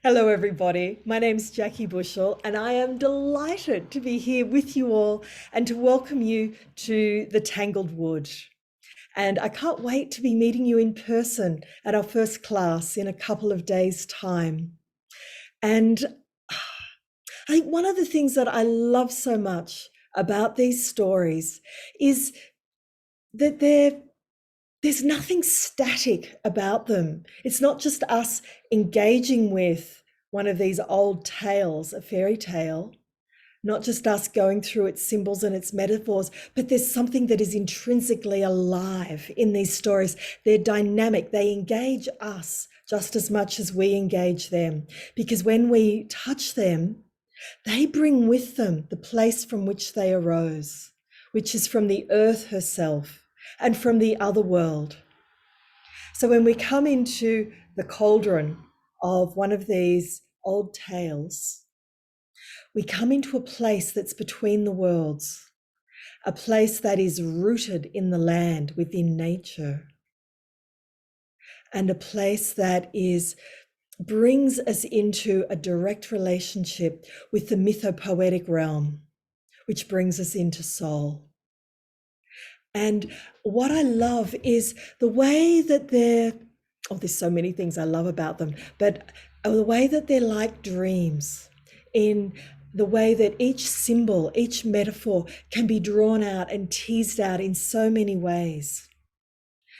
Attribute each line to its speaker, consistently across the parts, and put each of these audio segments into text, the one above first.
Speaker 1: Hello, everybody. My name's Jackie Bushell, and I am delighted to be here with you all and to welcome you to the Tangled Wood. And I can't wait to be meeting you in person at our first class in a couple of days' time. And I think one of the things that I love so much about these stories is that there's nothing static about them. It's not just us engaging with one of these old tales, a fairy tale, not just us going through its symbols and its metaphors, but there's something that is intrinsically alive in these stories. They're dynamic, they engage us just as much as we engage them, because when we touch them, they bring with them the place from which they arose, which is from the earth herself and from the other world. So when we come into the cauldron of one of these old tales, we come into a place that's between the worlds, a place that is rooted in the land within nature, and a place that brings us into a direct relationship with the mythopoetic realm, which brings us into soul. And what I love is the way that there's so many things I love about them, but the way that they're like dreams, in the way that each symbol, each metaphor can be drawn out and teased out in so many ways.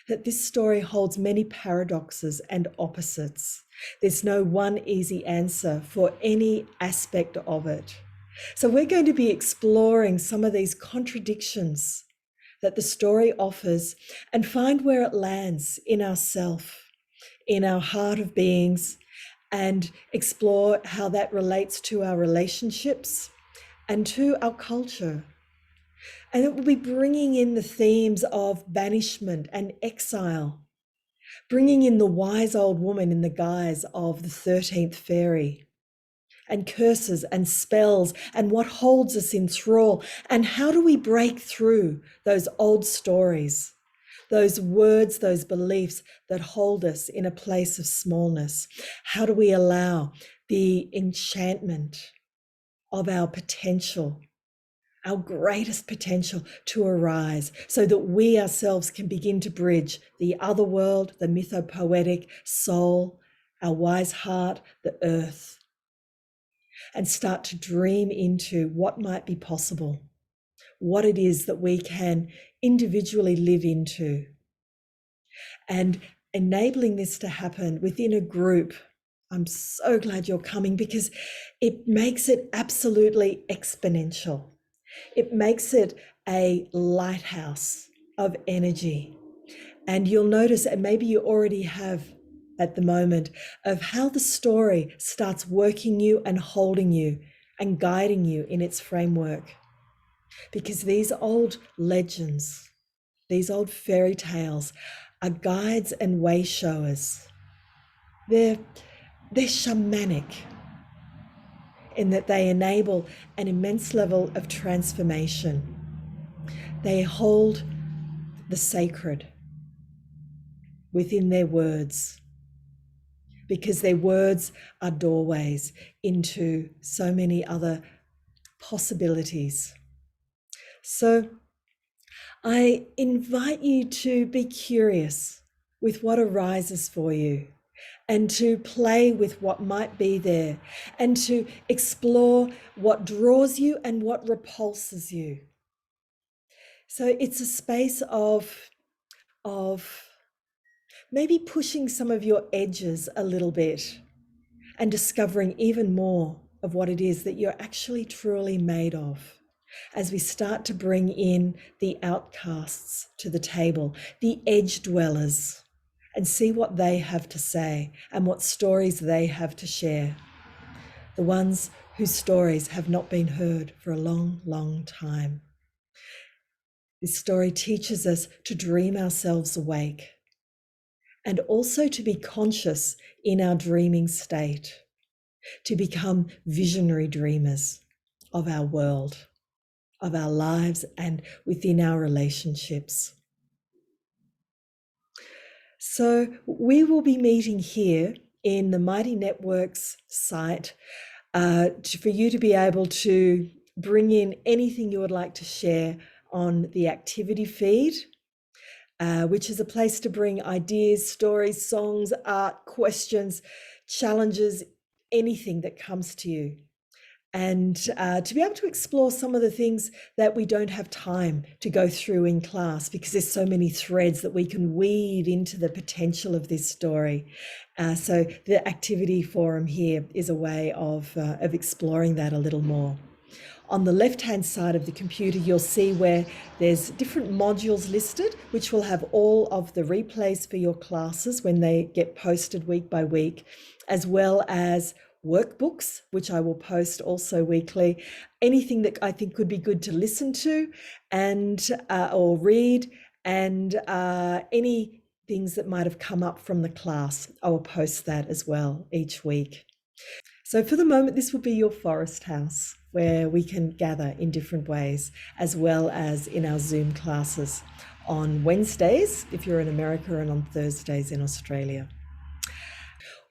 Speaker 1: That this story holds many paradoxes and opposites. There's no one easy answer for any aspect of it. So we're going to be exploring some of these contradictions that the story offers and find where it lands in ourself, in our heart of beings, and explore how that relates to our relationships and to our culture. And it will be bringing in the themes of banishment and exile, bringing in the wise old woman in the guise of the 13th fairy, and curses and spells and what holds us in thrall, and how do we break through those old stories, those words, those beliefs that hold us in a place of smallness? How do we allow the enchantment of our potential, our greatest potential, to arise so that we ourselves can begin to bridge the other world, the mythopoetic soul, our wise heart, the earth, and start to dream into what might be possible, what it is that we can individually live into, and enabling this to happen within a group. I'm so glad you're coming, because it makes it absolutely exponential. It makes it a lighthouse of energy. And you'll notice, and maybe you already have at the moment, of how the story starts working you and holding you and guiding you in its framework. Because these old legends, these old fairy tales, are guides and way showers. They're shamanic in that they enable an immense level of transformation. They hold the sacred within their words, because their words are doorways into so many other possibilities. So I invite you to be curious with what arises for you, and to play with what might be there, and to explore what draws you and what repulses you. So it's a space of maybe pushing some of your edges a little bit and discovering even more of what it is that you're actually truly made of, as we start to bring in the outcasts to the table, the edge dwellers, and see what they have to say and what stories they have to share. The ones whose stories have not been heard for a long, long time. This story teaches us to dream ourselves awake, and also to be conscious in our dreaming state, to become visionary dreamers of our world, of our lives, and within our relationships. So we will be meeting here in the Mighty Networks site for you to be able to bring in anything you would like to share on the activity feed, which is a place to bring ideas, stories, songs, art, questions, challenges, anything that comes to you. And to be able to explore some of the things that we don't have time to go through in class, because there's so many threads that we can weave into the potential of this story. So the activity forum here is a way of exploring that a little more. On the left-hand side of the computer, you'll see where there's different modules listed, which will have all of the replays for your classes when they get posted week by week, as well as workbooks, which I will post also weekly, anything that I think could be good to listen to and or read, and any things that might have come up from the class. I will post that as well each week. So for the moment, this will be your forest house where we can gather in different ways, as well as in our Zoom classes on Wednesdays, if you're in America, and on Thursdays in Australia.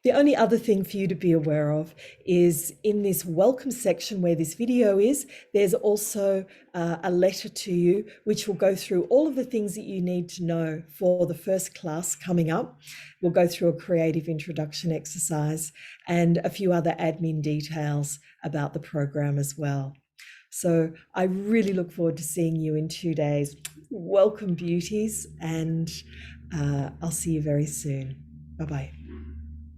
Speaker 1: The only other thing for you to be aware of is in this welcome section where this video is, there's also a letter to you, which will go through all of the things that you need to know for the first class coming up. We'll go through a creative introduction exercise and a few other admin details about the program as well. So I really look forward to seeing you in 2 days. Welcome, beauties, and I'll see you very soon. Bye-bye.